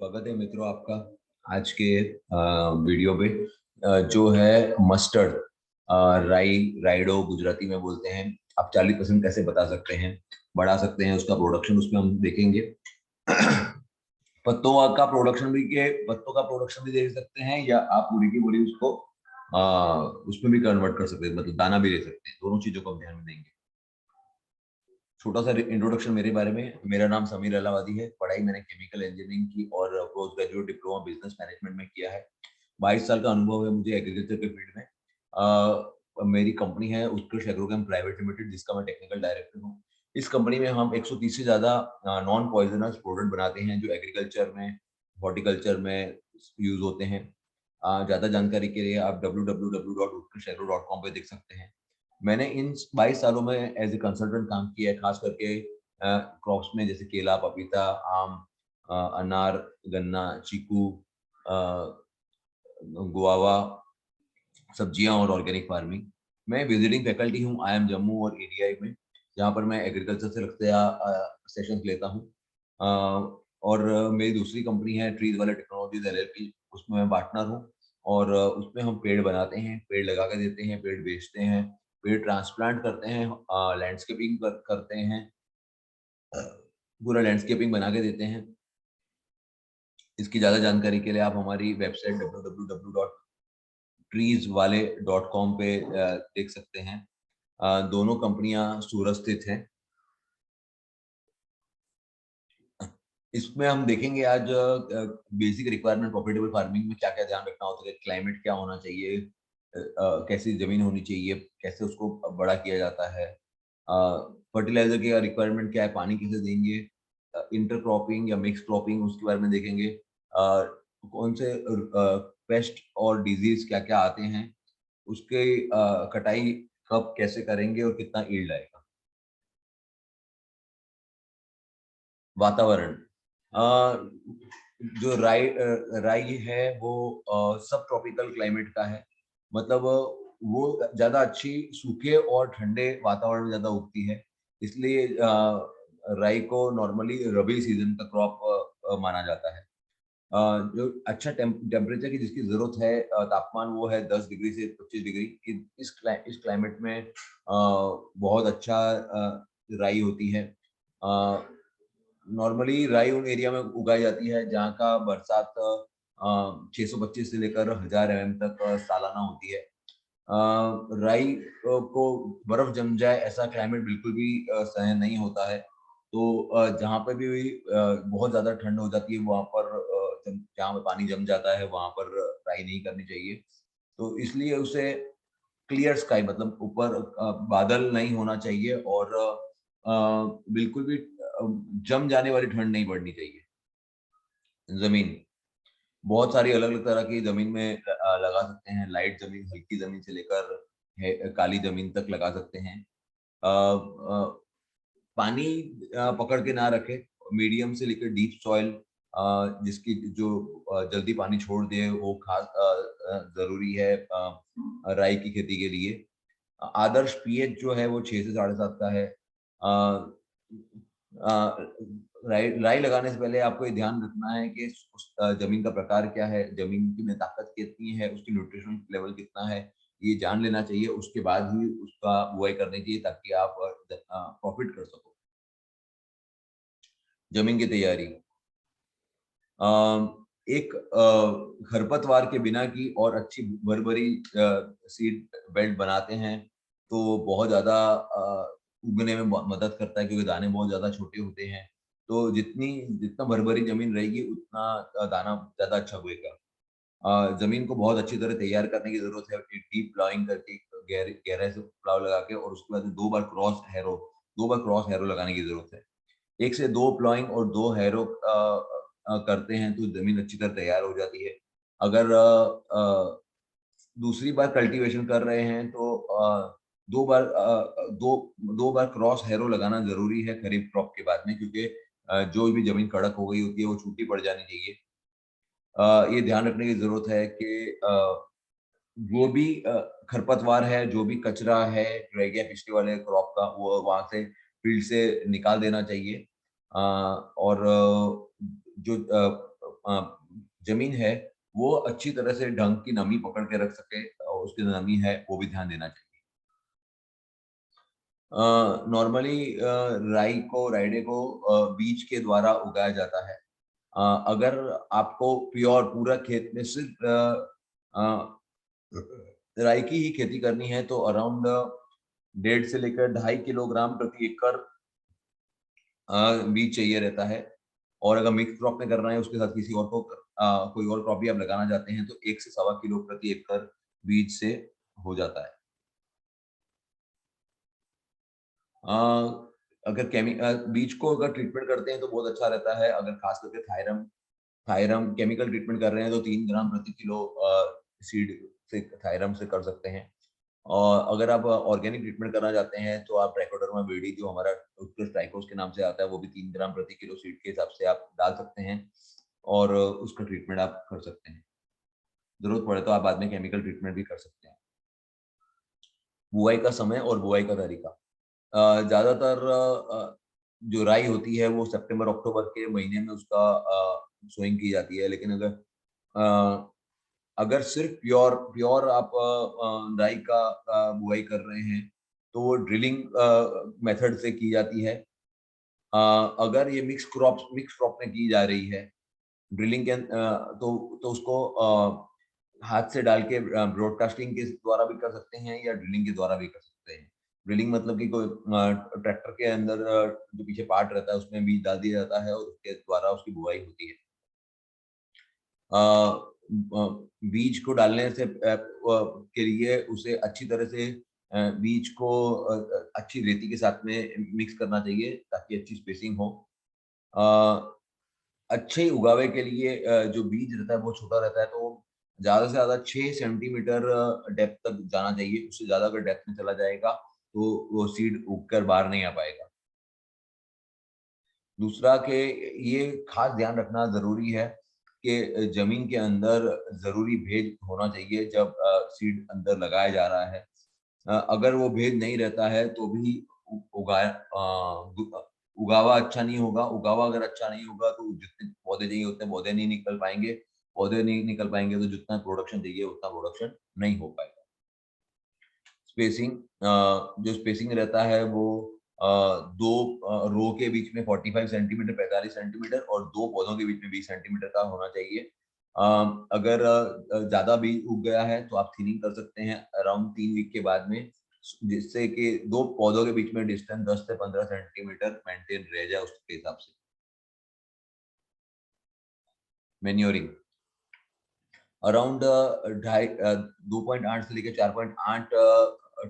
स्वागत है मित्रों आपका आज के वीडियो पे जो है मस्टर्ड राई राइडो गुजराती में बोलते हैं। आप 40% कैसे बता सकते हैं, बढ़ा सकते हैं उसका प्रोडक्शन, उसमें हम देखेंगे। पत्तों का प्रोडक्शन भी देख सकते हैं या आप पूरी की पूरी उसको उसमें भी कन्वर्ट कर सकते हैं, मतलब दाना भी ले सकते हैं। दोनों चीजों को हम ध्यान में देंगे। छोटा सा इंट्रोडक्शन मेरे बारे में। मेरा नाम समीर अलावादी है। पढ़ाई मैंने केमिकल इंजीनियरिंग की और post graduate diploma business management में किया है। 22 साल का अनुभव है मुझे एग्रीकल्चर के फील्ड में। मेरी कंपनी है उत्कृष्ट एग्रोकेम प्राइवेट लिमिटेड, जिसका मैं टेक्निकल डायरेक्टर हूँ। इस कंपनी में हम 130 से ज्यादा नॉन पॉइजनस प्रोडक्ट बनाते हैं जो एग्रीकल्चर में, हॉर्टिकल्चर में यूज होते हैं। ज्यादा जानकारी के लिए आप www.utkrishagro.com पे देख सकते हैं। मैंने इन 22 सालों में एज ए कंसल्टेंट काम किया है, खास करके क्रॉप्स में, जैसे केला, पपीता, आम, अनार, गन्ना, चीकू, गुआवा, सब्जियां और ऑर्गेनिक फार्मिंग। मैं विजिटिंग फैकल्टी हूँ IIM जम्मू और ADI में, जहाँ पर मैं एग्रीकल्चर से लगते सेशंस लेता हूँ। और मेरी दूसरी कंपनी है ट्रीज वाले टेक्नोलॉजीज LLP, उसमें मैं पार्टनर हूँ। और उसमें हम पेड़ बनाते हैं, पेड़ लगा के देते हैं, पेड़ बेचते हैं, पेड़ ट्रांसप्लांट करते हैं, लैंडस्केपिंग करते हैं, पूरा लैंडस्केपिंग बना के देते हैं। इसकी ज्यादा जानकारी के लिए आप हमारी वेबसाइट www.treeswale.com पे देख सकते हैं। दोनों कंपनियां सूरत स्थित हैं। इसमें हम देखेंगे आज बेसिक रिक्वायरमेंट प्रॉफिटेबल फार्मिंग में क्या क्या ध्यान रखना होता है, क्लाइमेट क्या होना चाहिए, कैसी जमीन होनी चाहिए, कैसे उसको बड़ा किया जाता है, फर्टिलाइजर की रिक्वायरमेंट क्या है, पानी कैसे देंगे, इंटरक्रॉपिंग या मिक्स क्रॉपिंग उसके बारे में देखेंगे। कौन से पेस्ट और डिजीज क्या क्या आते हैं, उसके कटाई कब कैसे करेंगे और कितना ईल्ड आएगा। वातावरण, जो राई है वो सब ट्रॉपिकल क्लाइमेट का है। मतलब वो ज्यादा अच्छी सूखे और ठंडे वातावरण में ज्यादा उगती है। इसलिए राई को नॉर्मली रबी सीजन का क्रॉप माना जाता है। जो अच्छा टेम्परेचर की जिसकी जरूरत है, तापमान, वो है 10 डिग्री से 25 डिग्री। इस क्लाइमेट में बहुत अच्छा राई होती है। नॉर्मली राई उन एरिया में उगाई जाती है जहाँ का बरसात 625 से लेकर 1000 तक सालाना होती है। राई को बर्फ जम जाए ऐसा क्लाइमेट बिल्कुल भी सहन नहीं होता है। तो जहाँ पे भी बहुत ज्यादा ठंड हो जाती है वहां पर, जहाँ पे पानी जम जाता है वहां पर राई नहीं करनी चाहिए। तो इसलिए उसे क्लियर स्काई, मतलब ऊपर बादल नहीं होना चाहिए, और बिल्कुल भी जम जाने वाली ठंड नहीं पड़नी चाहिए। जमीन, बहुत सारी अलग अलग तरह की जमीन में लगा सकते हैं। लाइट जमीन, हल्की जमीन से लेकर काली जमीन तक लगा सकते हैं। पानी पकड़ के ना रखे, मीडियम से लेकर डीप सॉइल, जिसकी जो जल्दी पानी छोड़ दे, वो खास जरूरी है राई की खेती के लिए। आदर्श पीएच जो है वो 6 से 7.5 का है। राई राई लगाने से पहले आपको ये ध्यान रखना है कि उस जमीन का प्रकार क्या है, जमीन की में ताकत कितनी है, उसकी न्यूट्रिशन लेवल कितना है, ये जान लेना चाहिए। उसके बाद ही उसका बुआई करनी चाहिए ताकि आप प्रॉफिट कर सको। जमीन की तैयारी, एक खरपतवार के बिना की और अच्छी भरभरी सीड बेल्ट बनाते हैं तो बहुत ज्यादा उगने में मदद करता है, क्योंकि दाने बहुत ज्यादा छोटे होते हैं। तो जितना भरभरी जमीन रहेगी उतना दाना ज्यादा अच्छा उगेगा। जमीन को बहुत अच्छी तरह तैयार करने की जरूरत है, डीप प्लाइंग करके, गहराई से प्लाव लगा के, और उसके बाद 2 बार क्रॉस हैरो लगाने की जरूरत है। 1 से 2 प्लॉइंग और 2 हैरो करते हैं तो जमीन अच्छी तरह तैयार हो जाती है। अगर दूसरी बार कल्टीवेशन कर रहे हैं तो 2 बार क्रॉस हैरो लगाना जरूरी है खरीफ क्रॉप के बाद में, क्योंकि जो भी जमीन कड़क हो गई होती है वो छूटी पड़ जानी चाहिए। ये ध्यान रखने की जरूरत है कि जो भी खरपतवार है, जो भी कचरा है रह गया पिछले वाले क्रॉप का, वो वहां से फील्ड से निकाल देना चाहिए। और जो जमीन है वो अच्छी तरह से ढंग की नमी पकड़ के रख सके, और उसकी नमी है वो भी ध्यान देना चाहिए। नॉर्मली राइडे को बीज के द्वारा उगाया जाता है। अगर आपको प्योर पूरा खेत में सिर्फ राई की ही खेती करनी है तो अराउंड 1.5 से लेकर 2.5 किलोग्राम प्रति एकड़ बीज चाहिए रहता है। और अगर मिक्स क्रॉप में करना है उसके साथ किसी और को कोई और क्रॉप भी आप लगाना चाहते हैं तो 1 से 1.25 किलो प्रति एकड़ बीज से हो जाता है। अगर बीज को अगर ट्रीटमेंट करते हैं तो बहुत अच्छा रहता है। अगर खास करके थायरम केमिकल ट्रीटमेंट कर रहे हैं तो 3 ग्राम प्रति किलो सीड से थायरम से कर सकते हैं। और अगर आप ऑर्गेनिक ट्रीटमेंट करना चाहते हैं तो आप ट्राइकोडर्मा विरिडी जो हमारा उत्कृष्ट ट्राइकोस के नाम से आता है वो भी 3 ग्राम प्रति किलो सीड के हिसाब से आप डाल सकते हैं और उसका ट्रीटमेंट आप कर सकते हैं। जरूरत पड़े तो आप बाद में केमिकल ट्रीटमेंट भी कर सकते हैं। बुआई का समय और बुआई का तरीका, ज्यादातर जो राई होती है वो सितंबर अक्टूबर के महीने में उसका सोइंग की जाती है। लेकिन अगर सिर्फ प्योर प्योर आप राई का बुआई कर रहे हैं तो वो ड्रिलिंग मेथड से की जाती है। अगर ये मिक्स क्रॉप में की जा रही है ड्रिलिंग के तो उसको हाथ से डाल के ब्रॉडकास्टिंग के द्वारा भी कर सकते हैं या ड्रिलिंग के द्वारा भी कर सकते हैं। ड्रिलिंग मतलब कि कोई ट्रैक्टर के अंदर जो पीछे पार्ट रहता है उसमें बीज डाल दिया जाता है और उसके द्वारा उसकी बुआई होती है। बीज को डालने से के लिए उसे अच्छी तरह से बीज को अच्छी रेती के साथ में मिक्स करना चाहिए ताकि अच्छी स्पेसिंग हो। अच्छे उगावे के लिए जो बीज रहता है वो छोटा रहता है तो ज्यादा से ज्यादा 6 सेंटीमीटर डेप्थ तक जाना चाहिए। उससे ज्यादा अगर डेप्थ में चला जाएगा तो वो सीड उगकर बाहर नहीं आ पाएगा। दूसरा कि ये खास ध्यान रखना जरूरी है कि जमीन के अंदर जरूरी भेद होना चाहिए जब सीड अंदर लगाया जा रहा है। अगर वो भेद नहीं रहता है तो भी उगावा अच्छा नहीं होगा। उगावा अगर अच्छा नहीं होगा तो जितने पौधे चाहिए उतने पौधे नहीं निकल पाएंगे। पौधे नहीं निकल पाएंगे तो जितना प्रोडक्शन चाहिए उतना प्रोडक्शन नहीं हो पाएगा। स्पेसिंग, जो स्पेसिंग रहता है वो दो रो के बीच में 45 सेंटीमीटर 45 सेंटीमीटर और दो पौधों के बीच में 20 सेंटीमीटर का होना चाहिए। अगर ज्यादा बीज उग गया है तो आप थिनिंग कर सकते हैं अराउंड 3 वीक के बाद में, जिससे कि दो पौधों के बीच में डिस्टेंस 10 से 15 सेंटीमीटर मेंटेन रह जाए उसके हिसाब से। मैन्योरिंग अराउंड 2.8 से लेकर 4.8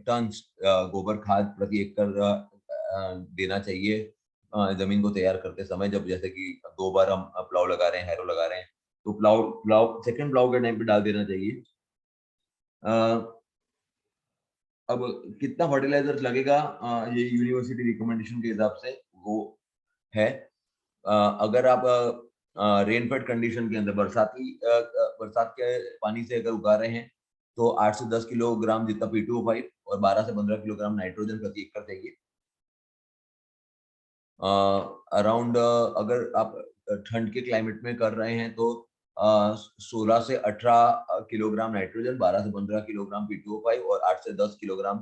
टन गोबर खाद प्रति एकड़ देना चाहिए जमीन को तैयार करते समय। जब जैसे कि 2 बार हम प्लाव लगा रहे हैं, हैरो लगा रहे हैं तो प्लाव सेकंड प्लाव के टाइम पे डाल देना चाहिए। अब कितना फर्टिलाइजर लगेगा ये यूनिवर्सिटी रिकमेंडेशन के हिसाब से वो है। अगर आप रेनफेड कंडीशन के अंदर बरसात के पानी से अगर उगा रहे हैं तो 8 से 10 किलोग्राम जितना P2O5 और 12 से 15 किलोग्राम नाइट्रोजन प्रति एकड़ चाहिए। अराउंड अगर आप ठंड के क्लाइमेट में कर रहे हैं तो 16 से 18 किलोग्राम नाइट्रोजन, 12 से 15 किलोग्राम P2O5 और 8 से 10 किलोग्राम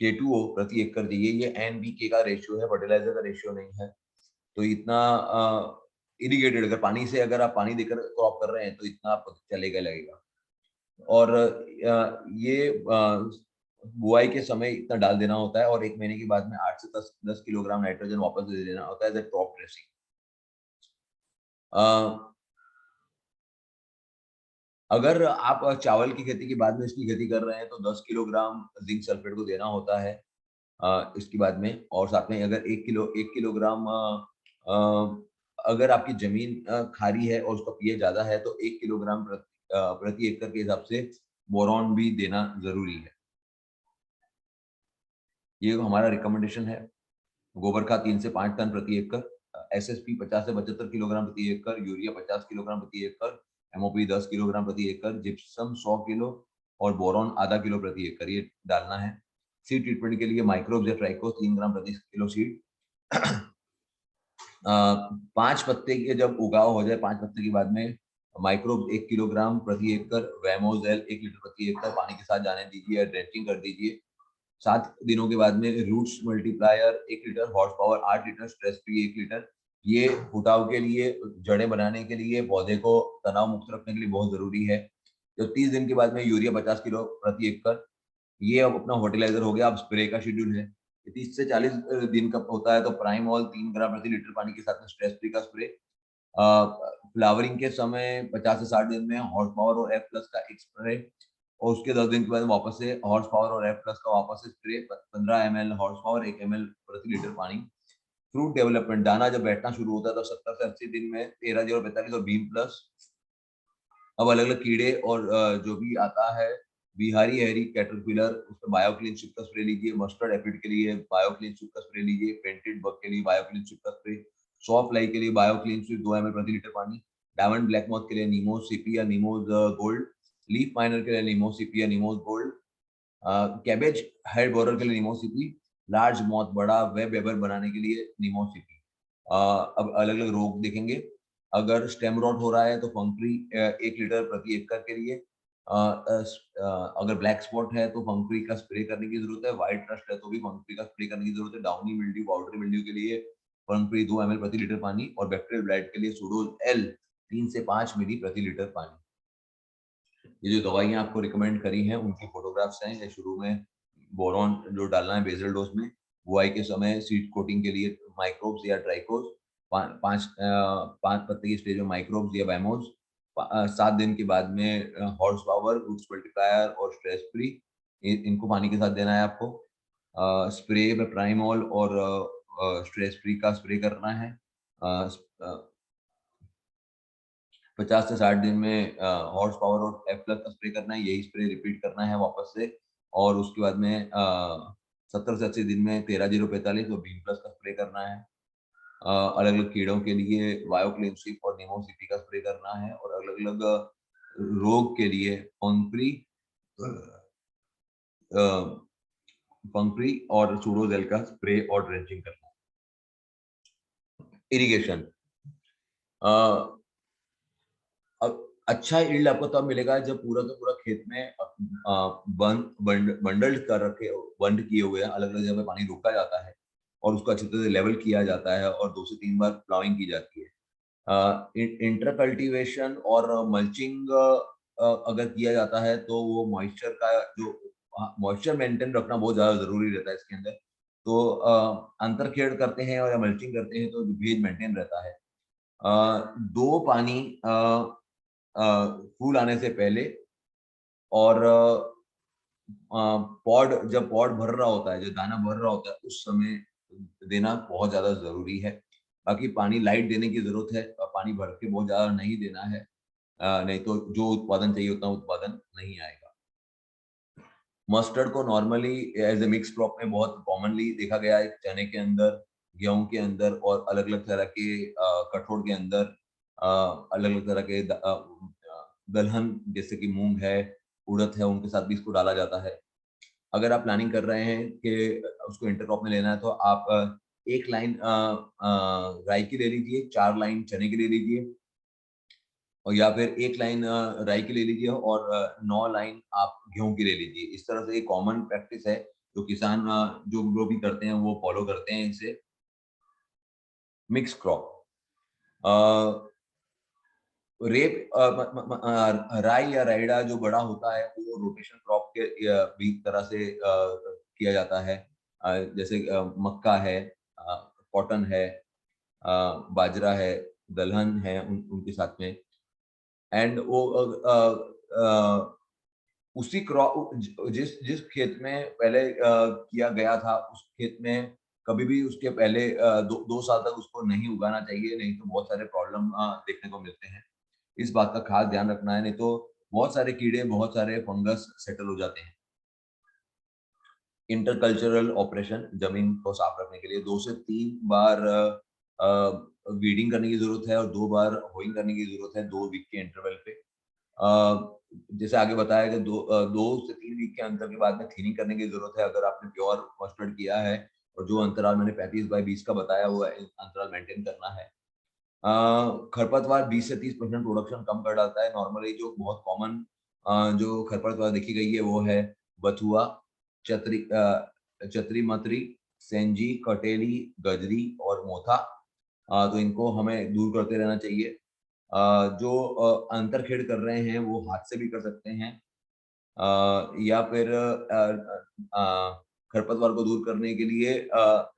K2O प्रति एकड़ चाहिए। ये NPK का रेशियो है, फर्टिलाइजर का रेशियो नहीं है। तो इतना इरिगेटेड अगर पानी से अगर आप पानी देकर क्रॉप कर रहे हैं तो इतना चलेगा लगेगा। और ये बुआई के समय इतना डाल देना होता है और 1 महीने के बाद में 8 से 10 किलोग्राम नाइट्रोजन वापस दे देना होता है एज क्रॉप ड्रेसिंग। अगर आप चावल की खेती के बाद में इसकी खेती कर रहे हैं तो 10 किलोग्राम जिंक सल्फेट को देना होता है इसके बाद में। और साथ में अगर 1 किलोग्राम अगर आपकी जमीन खारी है और उसका पीएच ज्यादा है तो 1 किलोग्राम प्रति एकड़ के हिसाब से बोरॉन भी देना जरूरी है। ये हमारा रिकमेंडेशन है। गोबर खाद 3 से 5 टन प्रति एकड़, एसएसपी 50 से 75 किलोग्राम प्रति एकड़, यूरिया 50 किलोग्राम प्रति एकड़, एमओपी 10 किलोग्राम प्रति एकड़, जिप्सम 100 किलो और बोरॉन आधा किलो प्रति एकड़ ये डालना है। सीड ट्रीटमेंट के लिए माइक्रोब्स या ट्राइकोस 3 ग्राम प्रति किलो सीड। 5 पत्ते के जब उगाव हो जाए 5 पत्ते के बाद में माइक्रोब 1 किलोग्राम प्रति एकड़, वैमोजेल 1 लीटर प्रति एकड़ पानी के साथ जाने दीजिए या ड्रेंचिंग कर दीजिए। 7 दिनों के बाद में roots multiplier 1 litre, horse power 8 litre, stress free 1 litre. ये फुटाव के लिए, जड़ें बनाने के लिए, पौधे को तनाव मुक्त रखने के लिए बहुत जरूरी है। तो 30 दिन के बाद में यूरिया 50 किलो प्रति एकड़। ये अब अपना फर्टिलाइजर हो गया। अब स्प्रे का शेड्यूल है। 30 से 40 दिन का होता है तो प्राइमॉल 3 ग्राम प्रति लीटर पानी के साथ में स्ट्रेस फ्री का स्प्रे। फ्लावरिंग के समय 50 से 60 दिन में हॉर्स पावर और एफ प्लस का एक स्प्रे, और उसके 10 दिन के बाद वापस से हॉर्स पावर और एफ प्लस का वापस से spray. 15 ml horse power, 1 ml प्रति लीटर पानी। फ्रूट डेवलपमेंट, दाना जब बैठना शुरू होता है तो 70 से 80 दिन में 13-045 और बीम प्लस। अब अलग अलग कीड़े और जो भी आता है, बिहारी हैरी कैटरपिलर, उसमें बायोक्लीन चिप का स्प्रे लीजिए। मस्टर्ड एफिड के लिए बायोक्लीन चिप का स्प्रे लीजिए। पेंटेड बग के लिए बायोक्लीन चिप का स्प्रे। सॉफ्ट फ्लाई के लिए बायोक्लीन चिप 2 ml प्रति लीटर पानी। डायमंड ब्लैक मॉथ के लिए नीमोज सीपी या नीमोज गोल्ड। लीफ माइनर के लिए नीमोज सीपी या Neemo's gold. Cabbage head borer के लिए नीमोज सीपी। लार्ज मॉथ, बड़ा वेब वेबर बनाने के लिए नीमोज सीपी। अब अलग अलग रोग देखेंगे। अगर स्टेम रॉट हो रहा है तो फंगफ्री 1 लीटर प्रति एकड़ के लिए। अगर ब्लैक स्पॉट है तो फंगफ्री का स्प्रे करने की जरूरत है। व्हाइट रस्ट है तो भी फंगफ्री का स्प्रे करने की जरूरत है। डाउनी मिल्ड्यू, पाउडरी मिल्ड्यू के लिए फंगफ्री 2 ml प्रति लीटर पानी, और बैक्टीरियल ब्लाइट के लिए सुडोज एल 3 से 5 मिली प्रति लीटर पानी। ये जो दवाइयां आपको रिकमेंड करी हैं उनकी फोटोग्राफ्स हैं। ये शुरू में बोरॉन जो डालना है बेसल डोज में, बुआई के समय सीड कोटिंग के लिए माइक्रोब्स या ट्राइकोस, 5 पत्ते की स्टेज में माइक्रोब्स या बैमोज। 7 दिन के बाद में हॉर्स पावर, रूट्स मल्टीप्लायर और स्ट्रेस फ्री, इनको पानी के साथ देना है आपको। स्प्रे में प्राइमोल और स्ट्रेस फ्री का स्प्रे करना है। 50 से 60 दिन में हॉर्स पावर और एफ प्लस का स्प्रे करना है। यही स्प्रे रिपीट करना है वापस से। और उसके बाद में 70 से 80 दिन में 13-045 और बीम प्लस का स्प्रे करना है। अलग अलग कीड़ों के लिए बायोक्लिनशिप और निमोसिटी का स्प्रे करना है। और अलग अलग रोग के लिए फंगफ्री और सूडोजेल का स्प्रे और ड्रेंचिंग करना है। इरिगेशन, अब अच्छा यील्ड आपको तब मिलेगा जब पूरा का पूरा खेत में बंडल्ड कर रखे, बंड किए हुए हैं, अलग अलग जगह पानी रोका जाता है और उसको अच्छी तरह से लेवल किया जाता है और 2 से 3 बार प्लाविंग की जाती है। इंटर कल्टीवेशन और मल्चिंग अगर किया जाता है तो वो मॉइस्चर का जो मॉइस्चर मेंटेन रखना बहुत ज्यादा जरूरी रहता है इसके अंदर। तो अंतरखेड़ करते हैं और या मल्चिंग करते हैं तो बीज मेंटेन रहता है। दो पानी फूल आने से पहले, और पॉड जब पॉड भर रहा होता है, जो दाना भर रहा होता है, उस समय देना बहुत ज्यादा जरूरी है। बाकी पानी लाइट देने की जरूरत है, पानी भर के बहुत ज्यादा नहीं देना है, नहीं तो जो उत्पादन चाहिए उतना उत्पादन नहीं आएगा। मस्टर्ड को normally as a mix crop में बहुत कॉमनली देखा गया है, चने के अंदर, गेहूं के अंदर और अलग अलग तरह के कठोर के अंदर, अलग अलग तरह के दलहन जैसे कि मूंग है, उड़द है, उनके साथ भी इसको डाला जाता है। अगर आप प्लानिंग कर रहे हैं कि उसको इंटरक्रॉप में लेना है तो आप एक लाइन राई की ले लीजिए, 4 लाइन चने की ले लीजिए, और या फिर एक लाइन राई की ले लीजिए और 9 लाइन आप गेहूं की ले लीजिए। इस तरह से एक कॉमन प्रैक्टिस है जो किसान जो भी करते हैं वो फॉलो करते हैं इसे। मिक्स क्रॉप, रेप राई या राइडा जो बड़ा होता है वो रोटेशन क्रॉप के भी तरह से किया जाता है। जैसे मक्का है, कॉटन है, बाजरा है, दलहन है, उनके साथ में। एंड वो उसी क्रॉप, जिस जिस खेत में पहले किया गया था उस खेत में कभी भी उसके पहले 2 साल तक उसको नहीं उगाना चाहिए, नहीं तो बहुत सारे प्रॉब्लम देखने को मिलते हैं। इस बात का खास ध्यान रखना है, नहीं तो बहुत सारे कीड़े, बहुत सारे फंगस सेटल हो जाते हैं। इंटरकल्चरल ऑपरेशन, जमीन को साफ रखने के लिए 2 से 3 बार वीडिंग करने की जरूरत है और 2 बार होइंग करने की जरूरत है 2 वीक के इंटरवल पे। जैसे आगे बताया कि 2 से 3 वीक के अंतर के बाद में थिनिंग करने की जरूरत है अगर आपने प्योर मस्टर्ड किया है, और जो अंतराल मैंने 35 बाय 20 का बताया हुआ अंतराल मेंटेन करना है। खरपतवार 20 से 30% प्रोडक्शन कम कर डालता है। नॉर्मली जो बहुत कॉमन जो खरपतवार देखी गई है वो है बथुआ, चतरी मतरी, सेंजी, कटेली, गजरी और मोथा। तो इनको हमें दूर करते रहना चाहिए। जो अंतरखेड़ कर रहे हैं वो हाथ से भी कर सकते हैं, या फिर खरपतवार को दूर करने के लिए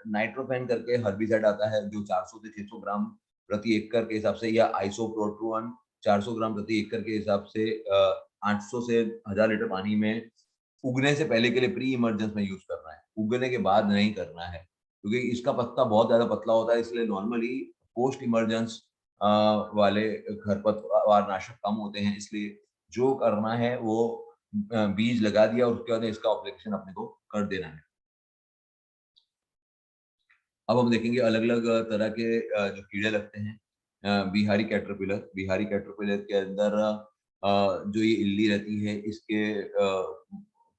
नाइट्रोफेन करके हर्बिसाइड आता है जो 400 से 600 ग्राम प्रति एकड़ के हिसाब से, या आइसोप्रोटोन 400 ग्राम प्रति एकड़ के हिसाब से 800 से 1000 लीटर पानी में उगने से पहले के लिए प्री इमर्जेंस में यूज करना है, उगने के बाद नहीं करना है, क्योंकि इसका पत्ता बहुत ज्यादा पतला होता है। इसलिए नॉर्मली पोस्ट इमरजेंस वाले खरपतवार नाशक कम होते हैं। इसलिए जो करना है वो बीज लगा दिया और उसके बाद इसका एप्लीकेशन अपने को कर देना है। अब हम देखेंगे अलग अलग तरह के जो कीड़े लगते हैं। बिहारी कैटरपिलर के अंदर जो ये इल्ली रहती है, इसके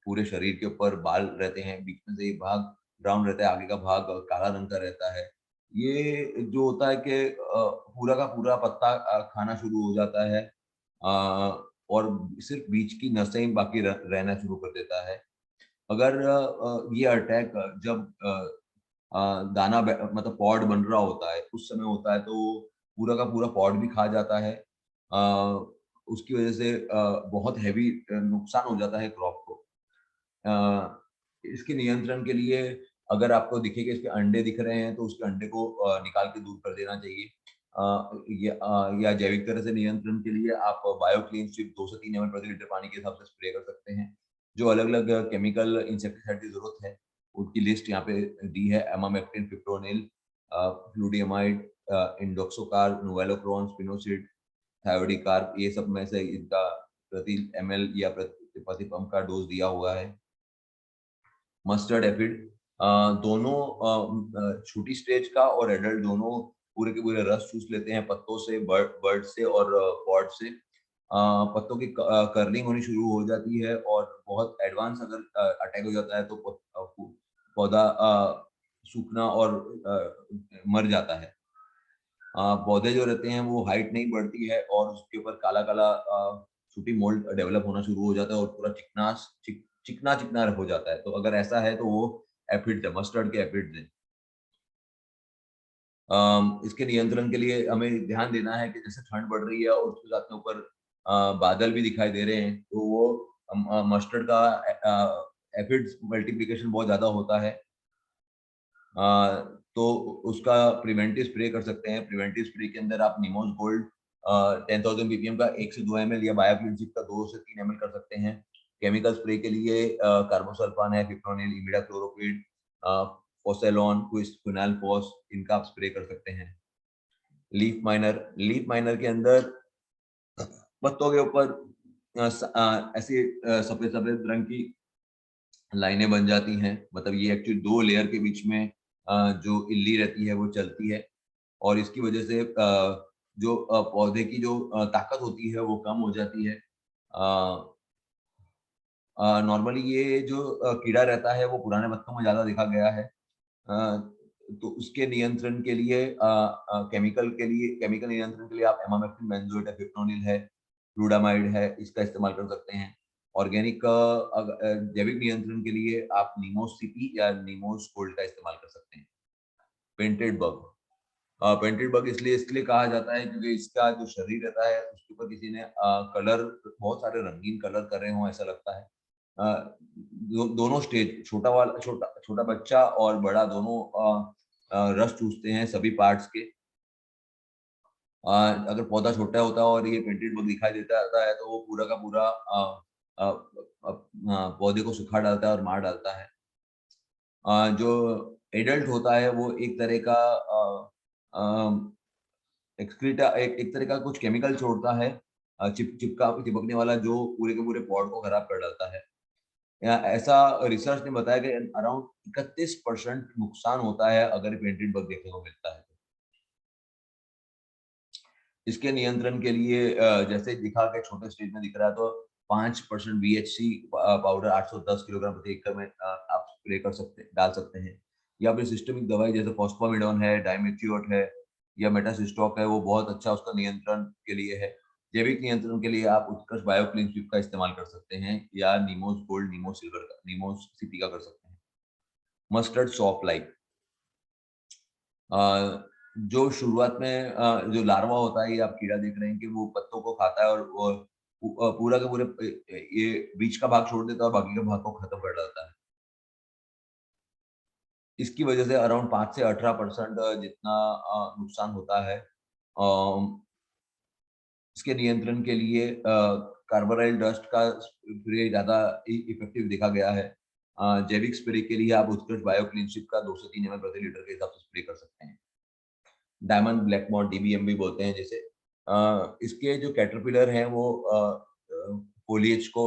पूरे शरीर के ऊपर बाल रहते हैं, बीच में से एक भाग ब्राउन रहता है, आगे का भाग काला रंग का रहता है। ये जो होता है कि पूरा का पूरा पत्ता खाना शुरू हो जाता है, और सिर्फ बीच की नसें ही बाकी रहना शुरू कर देता है। अगर ये अटैक जब दाना मतलब पॉड बन रहा होता है उस समय होता है, तो पूरा का पूरा पॉड भी खा जाता है। उसकी वजह से बहुत हैवी नुकसान हो जाता है क्रॉप को। इसके नियंत्रण के लिए अगर आपको दिखे कि इसके अंडे दिख रहे हैं तो उसके अंडे को निकाल के दूर कर देना चाहिए। या जैविक तरह से नियंत्रण के लिए आप बायोक्लीन स्ट्रिप 2 से 3 ml प्रति लीटर पानी के हिसाब से स्प्रे कर सकते हैं। जो अलग अलग केमिकल इंसेक्टिसाइड की जरूरत है उनकी लिस्ट यहाँ पे दी है। एमामेक्टिन, फिप्रोनिल, फ्लूडियमाइड, इंडोक्सोकार, नोवेलोक्रोन, स्पिनोसिड, थायोडिकार्प, ये सब में से इनका प्रति ml या प्रति पंप का डोज दिया हुआ है। मस्टर्ड एफिड, दोनों छोटी स्टेज का और एडल्ट दोनों पूरे के पूरे रस चूस लेते हैं पत्तों से, बर्ड से और पॉड से। पत्तों की कर्लिंग होनी शुरू हो जाती है और बहुत एडवांस अगर अटैक हो जाता है तो पौधा सूखना और मर जाता है। पौधे जो रहते हैं वो हाइट नहीं बढ़ती है और उसके ऊपर काला काला छोटी मोल्ड डेवलप होना शुरू हो जाता है और पूरा चिकना चिकना हो जाता है। तो अगर ऐसा है तो वो एफिड्स है, मस्टर्ड के एफिड्स हैं। इसके नियंत्रण के लिए हमें ध्यान देना है कि जैसे ठंड बढ़ रही है और उसके साथ में ऊपर बादल भी दिखाई दे रहे हैं, तो वो मस्टर्ड का एफिड्स मल्टीप्लिकेशन बहुत ज्यादा होता है। तो उसका प्रिवेंटिव स्प्रे कर सकते हैं। प्रिवेंटिव स्प्रे के अंदर आप निमोस गोल्ड 10,000 ppm का 1 से 2 ml या बायोक्लिनसिक का 2 से 3 ml कर सकते हैं। केमिकल स्प्रे के लिए कार्बोसल्फान है, फिप्रोनिल, इमिडाक्लोरोपिड, फोसेलॉन, क्विनालफॉस, इनका आप स्प्रे कर सकते हैं। लीफ माइनर के अंदर पत्तों के ऊपर ऐसी सफेद सफेद रंग की लाइनें बन जाती हैं। मतलब ये एक्चुअली 2 लेयर के बीच में जो इल्ली रहती है वो चलती है और इसकी वजह से जो पौधे की जो ताकत होती है वो कम हो जाती है। नॉर्मली ये जो कीड़ा रहता है वो पुराने पत्तों में ज़्यादा देखा गया है। तो उसके नियंत्रण के लिए केमिकल नियंत्रण के लिए आप एमामेक्टिन बेंजोएट है, फिप्रोनिल है, फ्लूडामाइड है, इसका इस्तेमाल कर सकते हैं। ऑर्गेनिक जैविक नियंत्रण के लिए आप निमोस सीपी या निमोस गोल्ड का इस्तेमाल कर सकते हैं। पेंटेड बग इसलिए कहा जाता है क्योंकि इसका जो शरीर रहता है उसके ऊपर किसी ने कलर, बहुत सारे रंगीन कलर कर रहे हों ऐसा लगता है। दोनों स्टेज, छोटा बच्चा और बड़ा दोनों रस चूसते हैं सभी पार्ट्स के। अगर पौधा छोटा होता है और ये पेंटेड बग दिखाई देता है तो वो पूरा का पूरा पौधे को सुखा डालता है और मार डालता है। जो एडल्ट होता है वो एक तरह का एक तरह का कुछ केमिकल छोड़ता है, चिपकने वाला, जो पूरे के पूरे पॉड को खराब कर डालता है। ऐसा रिसर्च ने बताया कि अराउंड 31% नुकसान होता है अगर पेंटेड बग देखने को मिलता है। इसके नियंत्रण के लिए जैसे दिखा के छोटे स्टेज में दिख रहा है तो 5% VHC पाउडर 810 किलोग्राम प्रति एकड़ में आप स्प्रे डाल सकते हैं, या फिर सिस्टमिक दवाई जैसे फॉस्फोमिडोन है, डाइमेथियोट है, या मेटासिस्टॉक है वो बहुत अच्छा उसका नियंत्रण के लिए है। जैविक नियंत्रण के लिए आप उत्कृष्ट बायोक्लीन स्वीप का इस्तेमाल कर सकते हैं या नीमोस गोल्ड, नीमोस सिल्वर का, नीमोस सीपी का कर सकते हैं। मस्टर्ड सॉफ्ट लाइट, जो शुरुआत में जो लार्वा होता है, ये आप कीड़ा देख रहे हैं कि वो पत्तों को खाता है और पूरा के पूरे ये बीच का भाग छोड़ देता है और बाकी के भाग को खत्म कर डालता है। इसकी वजह से अराउंड 5 से 18% जितना नुकसान होता है। इसके नियंत्रण के लिए कार्बोराइल डस्ट का स्प्रे ज़्यादा इफेक्टिव देखा गया है। जैविक स्प्रे के लिए आप उत्कृष्ट बायोक्लीनशिप का 2 से 3 ml प्रति लीटर के हिसाब से स्प्रे कर सकते हैं। डायमंड ब्लैक मॉथ, डीबीएम भी बोलते हैं जिसे। इसके जो कैटरपिलर हैं वो फोलिएज को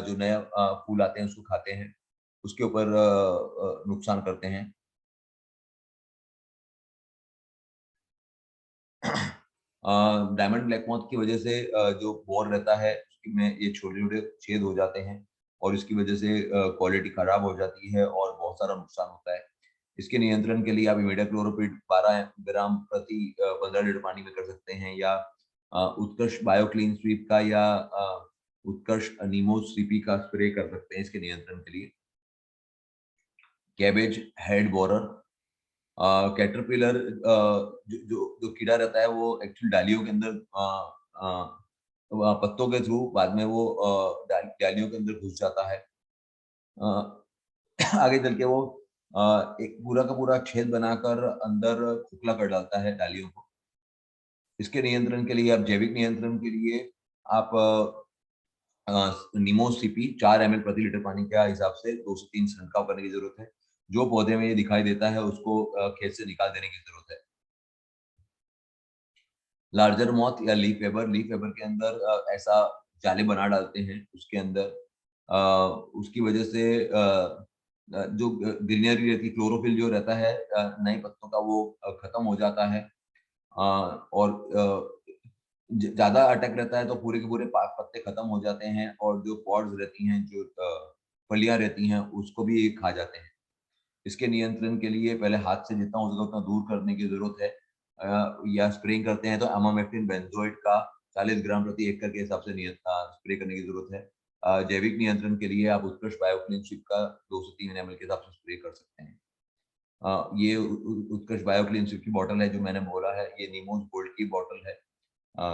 जो नया फूल आते हैं उसको खाते हैं, उसके ऊपर नुकसान करते हैं। डायमंड ब्लैक मॉथ की वजह से जो बोर रहता है उसमें ये छोटे-छोटे छेद हो जाते हैं और इसकी वजह से क्वालिटी खराब हो जाती है और बहुत सारा नुकसान होता है। इसके नियंत्रण के लिए आप इमिडाक्लोप्रिड 12 ग्राम प्रति 15 लीटर पानी में कर सकते हैं या उत्कर्ष बायोक्लीन स्वीप का या उत्कर्ष नीमोस सीपी का स्प्रे कर सकते हैं इसके नियंत्रण के लिए। कैबेज हेड बोरर, कैटरपिलर जो जो जो कीड़ा रहता है वो एक्चुअली डालियों के अंदर पत्तों के थ्रू बाद में वो डालियों के अंदर घुस जाता है। अ, आगे चल के वो एक पूरा का पूरा छेद बनाकर अंदर खोखला कर डालता है डालियों को। इसके नियंत्रण के लिए आप जैविक नियंत्रण के लिए आप नीमोस सीपी 4 ml प्रति लीटर पानी के हिसाब से 2 से 3 छिड़काव करने की जरूरत है। जो पौधे में ये दिखाई देता है उसको खेत से निकाल देने की जरूरत है। लार्जर मॉथ या लीफ वेबर के अंदर ऐसा जाले बना डालते हैं उसके अंदर। उसकी वजह से जो ग्रीनरी रहती है, क्लोरोफिल जो रहता है नए पत्तों का वो खत्म हो जाता है। और ज़्यादा अटैक रहता है तो पूरे के पूरे पत्ते खत्म हो जाते हैं और जो पॉड्स रहती हैं, जो फलियाँ रहती हैं, उसको भी ये खा जाते हैं। इसके नियंत्रण के लिए पहले हाथ से जितना हो सके उतना दूर करने की ज़रूरत है। या स्प्रेइंग करते हैं तो एमामेक्टिन बेंजोएट का 40 ग्राम प्रति एकड़ के हिसाब से स्प्रे करने की ज़रूरत है। जैविक नियंत्रण के लिए आप उत्कृष्ट बायोक्लीनशिप का 2 से 3 एमएल के हिसाब से स्प्रे कर सकते हैं। ये उत्कृष्ट बायोक्लीनशिप की बॉटल है जो मैंने बोला है, ये नीमोज गोल्ड की बॉटल है। अ,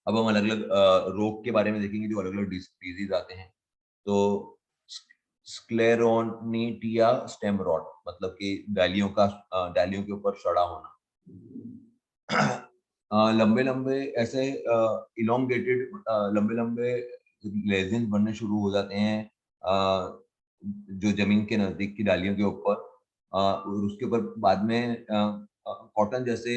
अब हम अलग-अलग रोग के बारे में देखेंगे जो अलग-अलग डिजीज़ आते हैं। तो स्क्लेरोनिटिया स्टेम रॉट मतलब कि डालियों के ऊपर सड़ा होना। लंबे-लंबे ऐसे इलोंगेटेड लंबे-लंबे लेज़िन्स बनने शुरू हो जाते हैं जो ज़मीन के नज़दीक की डालियों के ऊपर। और उसके ऊपर बाद में कॉटन जैसे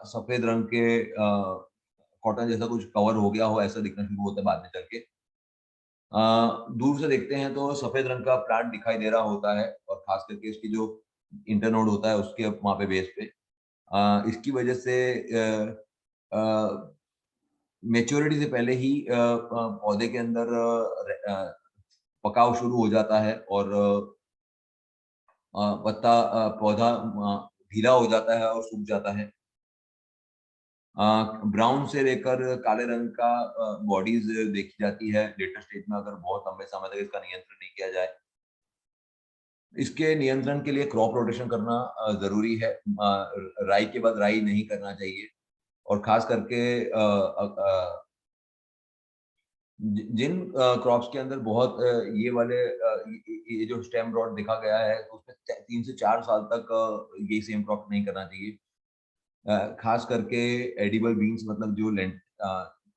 सफ़ेद रंग के कॉटन जैसा कुछ कवर हो गया हो ऐसा दिखना शुरू होता है बाद में चल के। दूर से देखते हैं तो सफ़ेद रंग का प्लांट दिखाई दे रहा होता है और ख़ास करके इसकी जो इंटरनोड होता है उसके वहाँ पे बेस पे। इसकी वजह से मैच्योरिटी से पहले ही पौधे के अंदर पकाव शुरू हो जाता है और पौधा ढीला हो जाता है और सूख जाता है। ब्राउन से लेकर काले रंग का बॉडीज़ देखी जाती है लेटर स्टेज में अगर बहुत लंबे समय तक इसका नियंत्रण नहीं किया जाए। इसके नियंत्रण के लिए क्रॉप रोटेशन करना ज़रूरी है। राई के बाद राई नहीं करना चाहिए और ख़ास करके जिन क्रॉप्स के अंदर बहुत ये वाले ये जो स्टेम रॉट देखा गया है उसमें 3 से 4 साल तक ये सेम क्रॉप नहीं करना चाहिए। ख़ास करके एडिबल बीन्स मतलब जो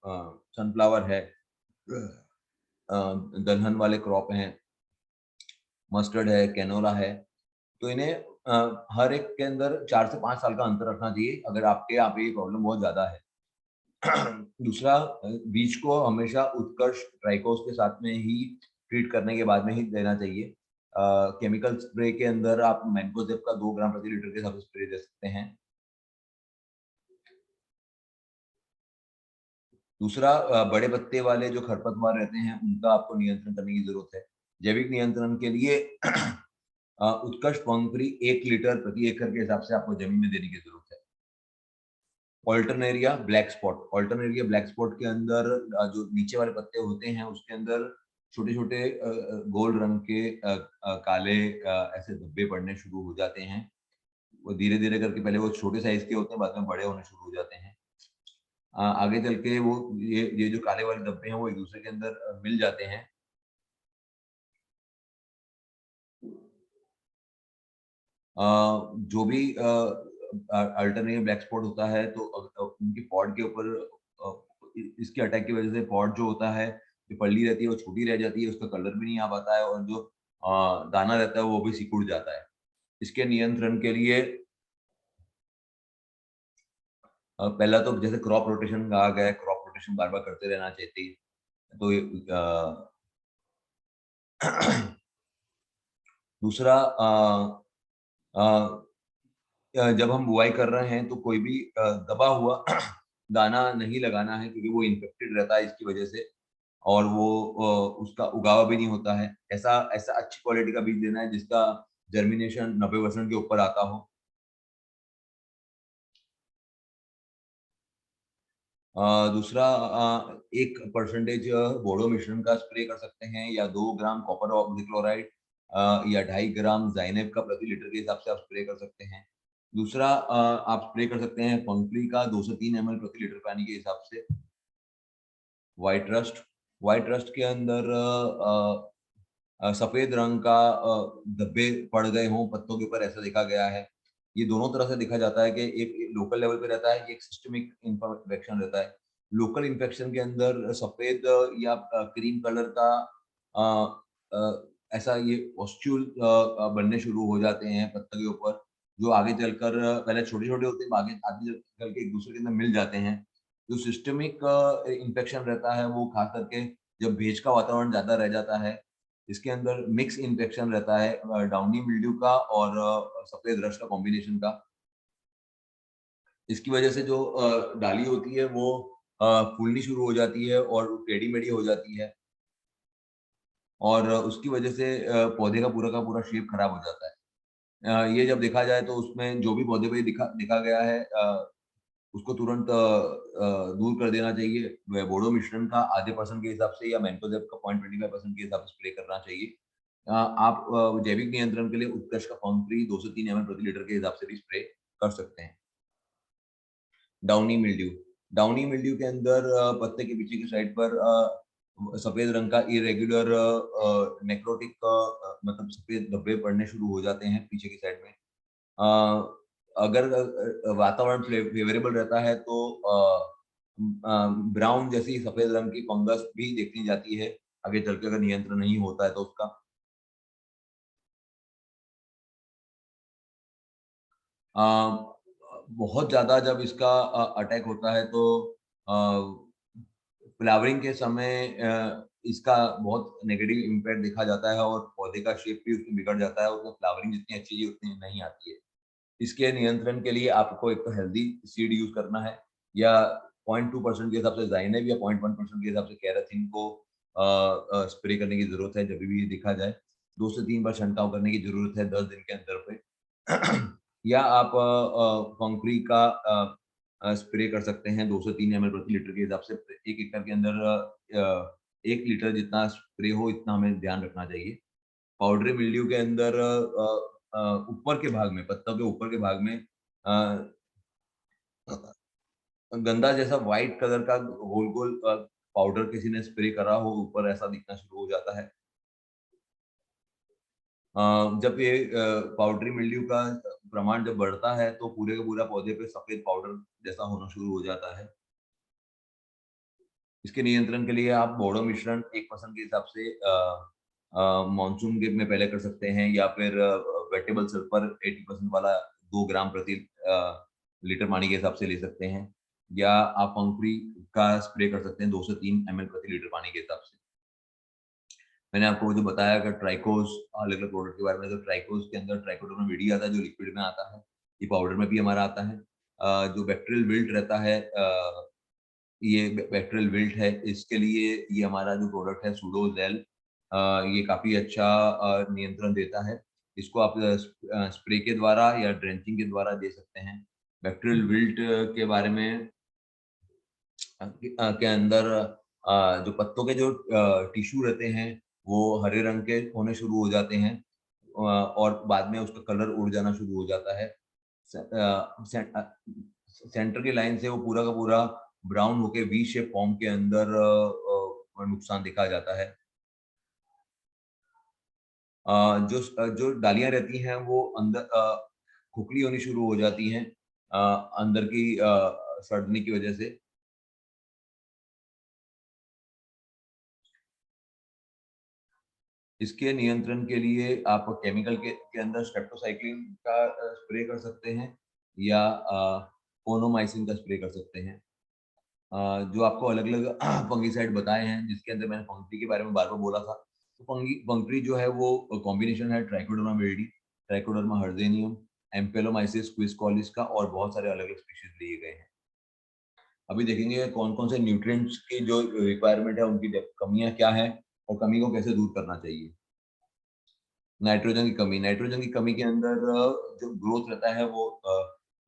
सनफ्लावर है, दलहन वाले क्रॉप हैं, मस्टर्ड है, कैनोला है, तो इन्हें हर एक के अंदर 4 से 5 साल का अंतर रखना चाहिए अगर आपके यहाँ पे ये प्रॉब्लम बहुत ज़्यादा है। दूसरा बीज को हमेशा उत्कर्ष ट्राइकोस के साथ में ही ट्रीट करने के बाद में ही देना चाहिए। केमिकल स्प्रे के अंदर आप मैंकोजेब का 2 ग्राम प्रति लीटर के हिसाब से स्प्रे दे सकते हैं। दूसरा बड़े पत्ते वाले जो खरपतवार रहते हैं उनका आपको नियंत्रण करने की ज़रूरत है। जैविक नियंत्रण के लिए उत्कर्ष पंखुड़ी 1 लीटर प्रति एकड़ के हिसाब से आपको जमीन में देने की जरूरत है। ऑल्टरनेरिया ब्लैक स्पॉट के अंदर जो नीचे वाले पत्ते होते हैं उसके अंदर छोटे छोटे गोल्ड रंग के काले ऐसे धब्बे पड़ने शुरू हो जाते हैं। वो धीरे धीरे करके पहले वो छोटे साइज के होते हैं, बाद में बड़े होने शुरू हो जाते हैं। आगे चल के वो ये जो काले वाले धब्बे हैं वो एक दूसरे के अंदर मिल जाते हैं। जो भी अल्टरनेटिव ब्लैक स्पॉट होता है तो उनकी पॉड के ऊपर इसके अटैक की वजह से पॉड जो होता है, जो पल्ली रहती है वो छोटी रह जाती है, उसका कलर भी नहीं आ पाता है, और जो दाना रहता है वो भी सिकुड़ जाता है। इसके नियंत्रण के लिए पहला तो जैसे क्रॉप रोटेशन कहा गया है, क्रॉप रोटेशन बार बार करते रहना चाहिए। तो दूसरा जब हम बुआई कर रहे हैं तो कोई भी दबा हुआ दाना नहीं लगाना है, क्योंकि वो इन्फेक्टेड रहता है इसकी वजह से, और वो उसका उगावा भी नहीं होता है। ऐसा ऐसा अच्छी क्वालिटी का बीज देना है जिसका जर्मिनेशन 90% के ऊपर आता हो। दूसरा 1% बोडो मिश्रण का स्प्रे कर सकते हैं, या 2 ग्राम कॉपर ऑक्सीक्लोराइड या 2.5 ग्राम ज़ाइनेब का प्रति लीटर के हिसाब से आप स्प्रे कर सकते हैं। दूसरा आप स्प्रे कर सकते हैं पंखुड़ी का 2 से 3 ml प्रति लीटर पानी के हिसाब से। व्हाइट रस्ट के अंदर सफेद रंग का धब्बे पड़ गए हों पत्तों के ऊपर, ऐसा देखा गया है। ये दोनों तरह से देखा जाता है कि एक लोकल लेवल पे रहता है, एक सिस्टमिक इन्फेक्शन रहता है। लोकल इन्फेक्शन के अंदर सफेद या क्रीम कलर का ऐसा ये ऑस्ट्यूल बनने शुरू हो जाते हैं पत्तों के ऊपर, जो आगे चलकर पहले छोटे-छोटे होते हैं, आगे आगे चल के एक दूसरे के अंदर मिल जाते हैं। जो सिस्टमिक इन्फेक्शन रहता है वो खास करके जब भेज का वातावरण ज़्यादा रह जाता है, इसके अंदर मिक्स इन्फेक्शन रहता है डाउनी मिल्ड्यू का और सफेद रस्ट का कॉम्बिनेशन का। इसकी वजह से जो डाली होती है वो फूलनी शुरू हो जाती है और टेढ़ी-मेढ़ी हो जाती है, और उसकी वजह से पौधे का पूरा शेप खराब हो जाता है। ये जब देखा जाए तो उसमें जो भी पौधे पे दिखा दिखा गया है उसको तुरंत दूर कर देना चाहिए। बोडो मिश्रण का आधे % के हिसाब से या मैंकोजेब का 0.25% के हिसाब से स्प्रे करना चाहिए। आप जैविक नियंत्रण के लिए उत्कर्ष का फॉर्म-फ्री 2 से 3 ml प्रति लीटर के हिसाब से भी स्प्रे कर सकते हैं। डाउनी मिल्ड्यू के अंदर पत्ते के पीछे की साइड पर सफेद रंग का इरेगुलर नेक्रोटिक मतलब सफेद धब्बे पड़ने शुरू हो जाते हैं पीछे की साइड में। अगर वातावरण फेवरेबल रहता है तो ब्राउन जैसी सफेद रंग की फंगस भी देखी जाती है, आगे चल के अगर नियंत्रण नहीं होता है तो उसका। अ, बहुत ज़्यादा जब इसका अटैक होता है तो अ, फ्लावरिंग के समय इसका बहुत नेगेटिव इम्पैक्ट देखा जाता है, और पौधे का शेप भी उसमें बिगड़ जाता है, उसमें फ्लावरिंग जितनी अच्छी चाहिए उतनी नहीं आती है। इसके नियंत्रण के लिए आपको एक तो हेल्दी सीड यूज़ करना है, या 0.2% के हिसाब से ज़ाइनेब या 0.1% के हिसाब से केराथिन को स्प्रे करने की ज़रूरत है, जब भी ये देखा जाए। 2 से 3 बार छंटाव करने की ज़रूरत है 10 दिन के अंदर पे। या आप कंकड़ी का स्प्रे कर सकते हैं 2 से 3 ml प्रति लीटर के हिसाब से। 1 एकड़ के अंदर 1 लीटर जितना स्प्रे हो इतना हमें ध्यान रखना चाहिए। पाउडरी मिल्ड्यू के अंदर ऊपर के भाग में, पत्तों के ऊपर के भाग में अ, गंदा जैसा व्हाइट कलर का गोल-गोल पाउडर किसी ने स्प्रे करा हो ऊपर, ऐसा दिखना शुरू हो जाता है। जब ये पाउडरी मिल्ड्यू का प्रमाण जब बढ़ता है तो पूरे का पूरा पौधे पे सफेद पाउडर जैसा होना शुरू हो जाता है। इसके नियंत्रण के लिए आप बोड़ो मिश्रण 1% के हिसाब से मानसून के में पहले कर सकते हैं, या फिर वेटेबल सल्फर 80% वाला 2 ग्राम प्रति लीटर पानी के हिसाब से ले सकते हैं, या आप अंकुरी का स्प्रे कर सकते हैं 2 से 3 ml प्रति लीटर पानी के हिसाब से। मैंने आपको वो जो बताया कि ट्राइकोस अलग-अलग प्रोडक्ट के बारे में, तो ट्राइकोस के अंदर ट्राइकोडर्मा विडी आता है जो लिक्विड में आता है। ये पाउडर में भी हमारा आता है। जो बैक्टीरियल विल्ट रहता है ये बैक्टीरियल विल्ट है, इसके लिए ये हमारा जो प्रोडक्ट है सुडोज़ेल, ये काफ़ी अच्छा नियंत्रण देता है। इसको आप स्प्रे के द्वारा या ड्रेंचिंग के द्वारा दे सकते हैं। बैक्टीरियल विल्ट के बारे में के अंदर जो पत्तों के जो टिश्यू रहते हैं वो हरे रंग के होने शुरू हो जाते हैं और बाद में उसका कलर उड़ जाना शुरू हो जाता है। सेंटर की लाइन से वो पूरा का पूरा ब्राउन होके वी शेप फॉर्म के अंदर नुकसान दिखा जाता है। जो डालियां रहती हैं वो अंदर खोखली होनी शुरू हो जाती हैं अंदर की सड़ने की वजह से। इसके नियंत्रण के लिए आप केमिकल के अंदर स्ट्रेप्टोसाइक्लिन का स्प्रे कर सकते हैं या कोनोमाइसिन का स्प्रे कर सकते हैं। जो आपको अलग-अलग फंगिसाइड बताए हैं जिसके अंदर मैंने फंगी के बारे में बार-बार बोला था। तो फंगी जो है वो कॉम्बिनेशन है ट्राइकोडर्मा विरिडी, ट्राइकोडर्मा हर्जेनियम, एम्पेलोमाइसिस क्विस्कोलिस का और बहुत सारे अलग-अलग स्पीशीज लिए गए हैं। अभी देखेंगे कौन-कौन से न्यूट्रिएंट्स की जो रिक्वायरमेंट है उनकी कमियाँ क्या हैं और कमी को कैसे दूर करना चाहिए। नाइट्रोजन की कमी के अंदर जो ग्रोथ रहता है वो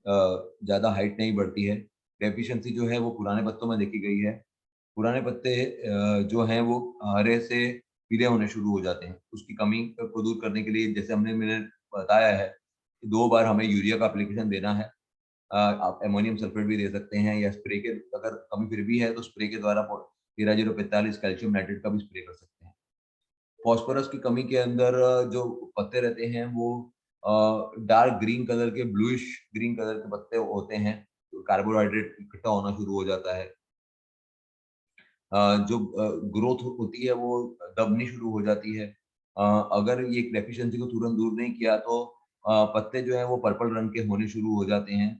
ज़्यादा हाइट नहीं बढ़ती है। डेफिशिएंसी जो है वो पुराने पत्तों में देखी गई है। पुराने पत्ते जो हैं वो हरे से पीले होने शुरू हो जाते हैं। उसकी कमी को दूर करने के लिए जैसे मैंने बताया है कि 2 बार हमें यूरिया का एप्लीकेशन देना है। आप अमोनियम सल्फेट भी दे सकते हैं या स्प्रे के अगर कमी फिर भी है तो स्प्रे के द्वारा 13045 कैल्शियम नाइट्रेट का भी स्प्रे कर सकते हैं। फास्फोरस की कमी के अंदर जो पत्ते रहते हैं वो डार्क ग्रीन कलर के ब्लूइश ग्रीन कलर के पत्ते होते हैं। तो कार्बोहाइड्रेट इकट्ठा होना शुरू हो जाता है। जो ग्रोथ होती है वो दबनी शुरू हो जाती है। अगर ये डेफिशिएंसी को तुरंत दूर नहीं किया तो पत्ते जो हैं वो पर्पल रंग के होने शुरू हो जाते हैं।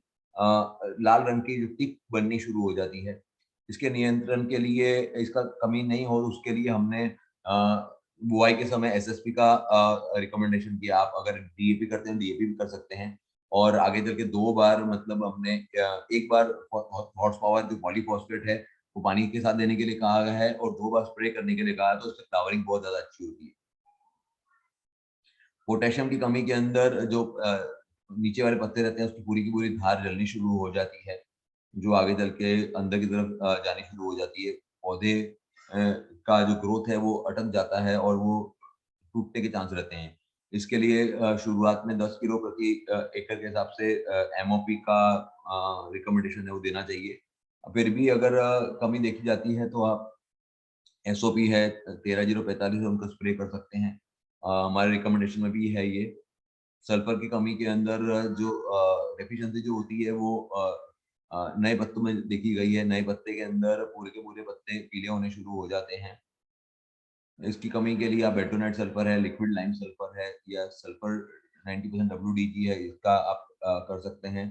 लाल रंग की जो टिप बननी शुरू हो जाती है। इसके नियंत्रण के लिए इसका कमी नहीं हो उसके लिए हमने बुआई के समय एसएसपी का रिकमेंडेशन किया। आप अगर डीएपी करते हैं डीएपी भी कर सकते हैं और आगे चल के 2 बार मतलब हमने एक बार हॉर्स पावर जो पॉलीफॉस्फेट है वो पानी के साथ देने के लिए कहा गया है और 2 बार स्प्रे करने के लिए कहा है तो उससे फ्लावरिंग बहुत ज़्यादा अच्छी होती है। पोटेशियम की कमी के अंदर जो नीचे वाले पत्ते रहते हैं उसकी पूरी की पूरी धार जलनी शुरू हो जाती है, जो आगे चल के अंदर की तरफ जानी शुरू हो जाती है। पौधे का जो ग्रोथ है वो अटक जाता है और वो टूटने के चांस रहते हैं। इसके लिए शुरुआत में 10 किलो प्रति एकड़ के हिसाब से एमओपी का रिकमेंडेशन है वो देना चाहिए। फिर भी अगर कमी देखी जाती है तो आप एसओपी है 13045 उनका स्प्रे कर सकते हैं। हमारे रिकमेंडेशन में भी है ये। सल्फर की कमी के अंदर जो डेफिशिएंसी जो होती है वो नए पत्तों में देखी गई है। नए पत्ते के अंदर पूरे के पूरे पत्ते पीले होने शुरू हो जाते हैं। इसकी कमी के लिए आप बेटोनेट सल्फर है, लिक्विड लाइम सल्फर है या सल्फर 90% डब्ल्यूडीजी है, इसका आप कर सकते हैं।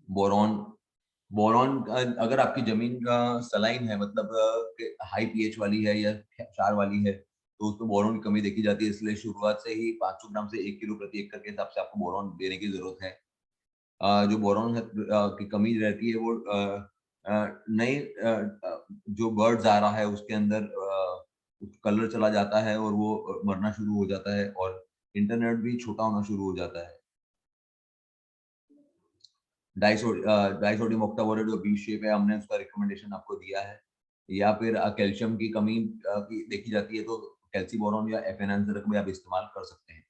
बोरॉन बोरॉन अगर आपकी ज़मीन सलाइन है मतलब हाई पीएच वाली है या क्षार वाली है, तो उसमें बोरॉन की कमी देखी जाती है। इसलिए शुरुआत से ही 500 ग्राम से 1 किलो प्रति एकड़ के हिसाब से आपको बोरॉन देने की ज़रूरत है। जो बोरॉन की कमी रहती है वो नई जो बर्ड्स आ रहा है उसके अंदर कलर चला जाता है और वो मरना शुरू हो जाता है और इंटरनेट भी छोटा होना शुरू हो जाता है। डाइसोडियम ऑक्टाबोरेट जो बी शेप है हमने उसका रिकमेंडेशन आपको दिया है या फिर कैल्शियम की कमी की देखी जाती है तो कैल्सीबोरॉन या एफएनएंजर का भी आप इस्तेमाल कर सकते हैं।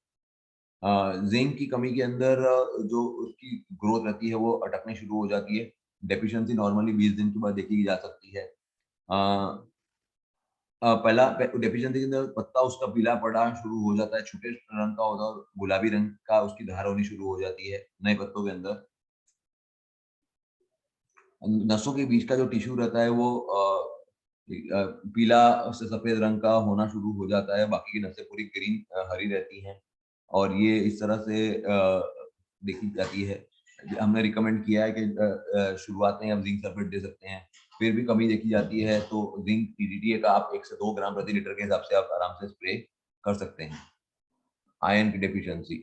जिंक की कमी के अंदर जो उसकी ग्रोथ रहती है वो अटकने शुरू हो जाती है। डेफिशिएंसी नॉर्मली 20 दिन के बाद देखी जा सकती है। अ पहला डेफिशिएंसी के अंदर पत्ता उसका पीला पड़ना शुरू हो जाता है, छोटे रंग का होता है और गुलाबी रंग का उसकी धार होनी शुरू हो जाती है नए पत्तों के अंदर। नसों के बीच का जो टिश्यू रहता है वो पीला से सफेद रंग का होना शुरू हो जाता है, बाकी की नसें पूरी ग्रीन हरी रहती हैं और ये इस तरह से देखी जाती है। हमने रिकमेंड किया है कि शुरुआत में आप जिंक सल्फेट दे सकते हैं, फिर भी कमी देखी जाती है तो जिंक टीडीटीए का आप 1 से 2 ग्राम प्रति लीटर के हिसाब से आप आराम से स्प्रे कर सकते हैं। आयरन की डेफिशिएंसी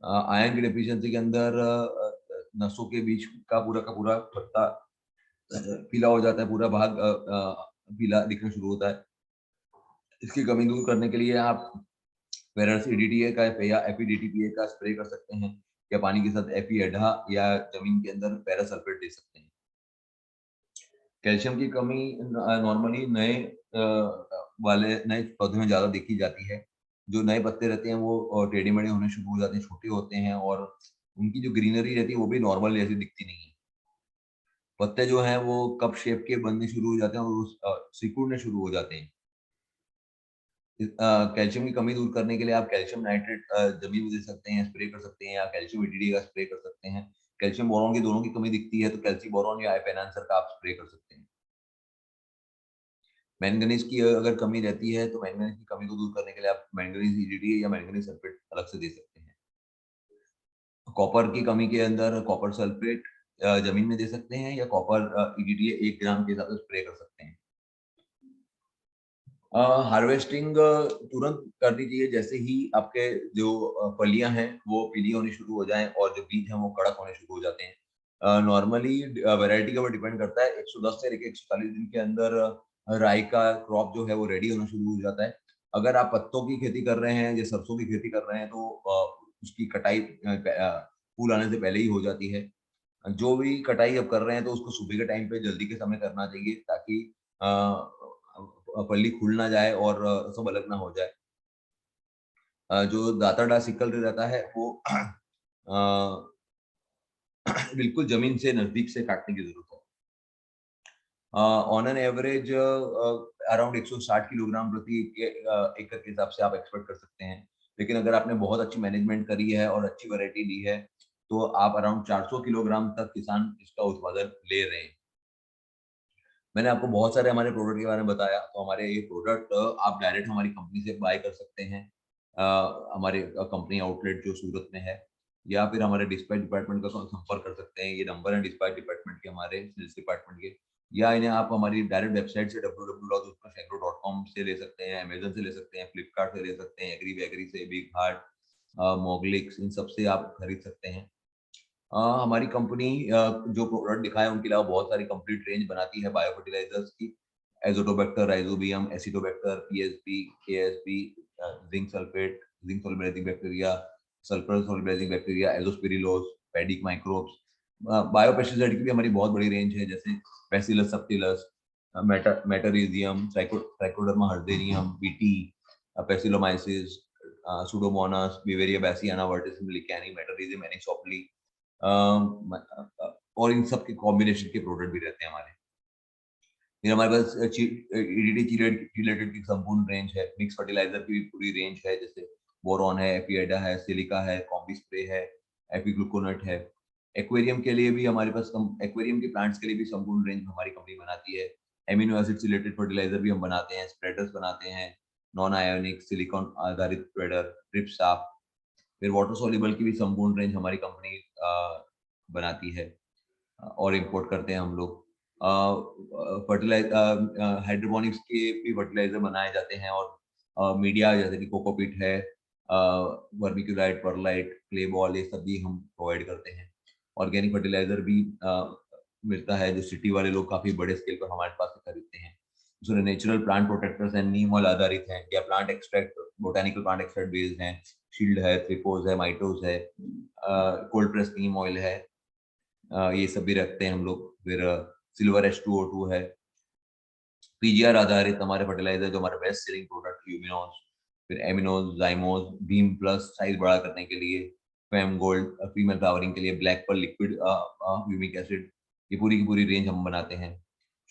आयरन की डेफिशिएंसी के अंदर नसों के बीच का पूरा पत्ता पीला हो जाता है, पूरा भाग पीला दिखना शुरू होता है। इसकी कमी दूर करने के लिए आप फेरस EDTA का या FeDTPA का स्प्रे कर सकते हैं, या पानी के साथ FeEDA या जमीन के अंदर फेरस सल्फेट दे सकते हैं। कैल्शियम की कमी नॉर्मली नए पौधे में ज़्यादा देखी जाती है। जो नए पत्ते रहते हैं वो टेढ़े-मेढ़े होने शुरू हो जाते हैं, छोटे होते हैं और उनकी जो ग्रीनरी रहती है वो भी नॉर्मल जैसी दिखती नहीं है। पत्ते जो हैं वो कप शेप के बनने शुरू हो जाते हैं और सिकुड़ने शुरू हो जाते हैं। कैल्शियम की कमी दूर करने के लिए आप कैल्शियम नाइट्रेट जमीन में दे सकते हैं, स्प्रे कर सकते हैं, या कैल्शियम EDTA का स्प्रे कर सकते हैं। कैल्शियम बोरॉन की दोनों की कमी दिखती है तो कैल्शियम बोरॉन या एफ-एनहांसर का आप स्प्रे कर सकते हैं। मैंगनीज की अगर कमी रहती है तो मैंगनीज की कमी को दूर करने के लिए आप मैंगनीज EDTA या मैंगनीज सल्फेट अलग से दे सकते हैं। कॉपर की कमी के अंदर कॉपर सल्फेट जमीन में दे सकते हैं, या कॉपर EDTA 1 ग्राम के हिसाब से स्प्रे कर सकते हैं। हार्वेस्टिंग तुरंत करनी चाहिए जैसे ही आपके जो फलियां हैं वो पीली होनी शुरू हो जाएं और जो बीज हैं वो कड़क होने शुरू हो जाते हैं। नॉर्मली वैरायटी के ऊपर डिपेंड करता है। 110 से लेकर 140 दिन के अंदर राई का क्रॉप जो है वो रेडी होना शुरू हो जाता है। अगर आप पत्तों की खेती कर रहे हैं या सरसों की खेती कर रहे हैं तो उसकी कटाई फूल आने से पहले ही हो जाती है। जो भी कटाई अब कर रहे हैं तो उसको सुबह के टाइम पे जल्दी के समय करना चाहिए, ताकि फली खुल ना जाए और सब अलग ना हो जाए। जो दातारदार सिकल रहता है वो बिल्कुल जमीन से नजदीक से काटने की जरूरत है। On an average around 160 kilogram प्रति एकड़ के हिसाब से आप एक्सपेक्ट कर सकते हैं। लेकिन अगर आपने बहुत अच्छी मैनेजमेंट करी है और अच्छी वैरायटी ली है तो आप अराउंड 400 किलोग्राम तक किसान इसका उत्पादन ले रहे हैं। मैंने आपको बहुत सारे हमारे प्रोडक्ट के बारे में बताया, तो हमारे ये प्रोडक्ट आप डायरेक्ट हमारी कंपनी से बाय कर सकते हैं। हमारे कंपनी आउटलेट जो सूरत में है, या फिर हमारे डिस्पैच डिपार्टमेंट का संपर्क कर सकते हैं। ये नंबर है डिस्पैच डिपार्टमेंट के, हमारे सेल्स डिपार्टमेंट के। या इन्हें आप हमारी डायरेक्ट वेबसाइट से www.utkarshagro.com से ले सकते हैं, अमेज़न से ले सकते हैं, फ्लिपकार्ट से ले सकते हैं, एग्री वैगरी से, बिग हार्ट, मोगलिक्स, इन सब से आप खरीद सकते हैं। हमारी कंपनी जो प्रोडक्ट दिखाए उनके अलावा बहुत सारी कंप्लीट रेंज बनाती है बायो फर्टिलाइजर्स की। Azotobacter, rhizobium, acetobacter, PSP, KSP, zinc sulphate, zinc solubilizing bacteria, sulphur solubilizing bacteria, azospirillum, paddy microbes. Bio pesticide की भी हमारी बहुत बड़ी रेंज है, जैसे bacillus subtilis, metarhizium, trichoderma harzianum, BT, paecilomyces, pseudomonas, beauveria bassiana, verticillium lecanii, metarhizium anisopliae, और इन सब के कॉम्बिनेशन के प्रोडक्ट भी रहते हैं हमारे। फिर हमारे पास EDT रिलेटेड की संपूर्ण रेंज है। मिक्स फर्टिलाइजर की भी पूरी रेंज है, जैसे बोरॉन है, एफीएडा है, सिलिका है, कॉम्बी स्प्रे है, एपीग्लूकोनेट है। एक्वेरियम के लिए भी हमारे पास एक्वेरियम के प्लांट्स के लिए भी संपूर्ण रेंज हमारी कंपनी बनाती है। एमिनो एसिड रिलेटेड फर्टिलाइजर भी हम बनाते हैं, स्प्रेडर्स बनाते हैं, नॉन आयोनिक सिलिकॉन आधारित स्प्रेडर, ड्रिप साफ। फिर वाटर सॉल्युबल की भी संपूर्ण रेंज हमारी कंपनी बनाती है और इंपोर्ट करते हैं हम लोग। हाइड्रोपोनिक्स के भी फर्टिलाइजर बनाए जाते हैं, और मीडिया जैसे कि कोकोपीट है, वर्मिक्यूलाइट, परलाइट, क्ले बॉल, ये सब भी हम प्रोवाइड करते हैं। ऑर्गेनिक फर्टिलाइजर भी मिलता है, जो सिटी वाले लोग काफी बड़े स्केल पर हमारे पास से खरीदते हैं। दूसरे नेचुरल प्लांट प्रोटेक्टर्स हैं, नीम ऑयल आधारित हैं, या plant extract, botanical plant extract based हैं। शील्ड है, थ्रिपोज है, माइटोज है, कोल्ड प्रेस नीम ऑयल है, ये सब भी रखते हैं हम लोग। फिर सिल्वर H2O2 है। पीजीआर आधारित हमारे फर्टिलाइजर जो हमारे बेस्ट सेलिंग प्रोडक्ट ल्यूमिनोज, फिर एमिनोज, जाइमोज, बीम प्लस साइज बड़ा करने के लिए, फेम गोल्ड फीमेल फ्लावरिंग के लिए, ब्लैक पर लिक्विड ह्यूमिक एसिड, ये पूरी की पूरी रेंज हम बनाते हैं।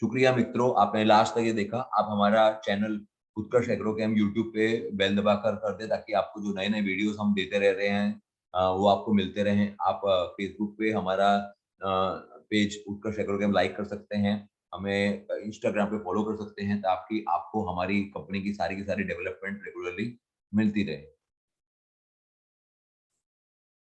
शुक्रिया मित्रों, आपने लास्ट तक ये देखा। आप हमारा चैनल उत्कर्ष एग्रो के हम यूट्यूब पे बेल दबा कर दे, ताकि आपको जो नए नए वीडियोस हम देते रह रहे हैं वो आपको मिलते रहें। आप फेसबुक पे हमारा पेज उत्कर्ष एग्रो के हम लाइक कर सकते हैं, हमें इंस्टाग्राम पे फॉलो कर सकते हैं, ताकि आपको हमारी कंपनी की सारी डेवलपमेंट रेगुलरली मिलती रहे।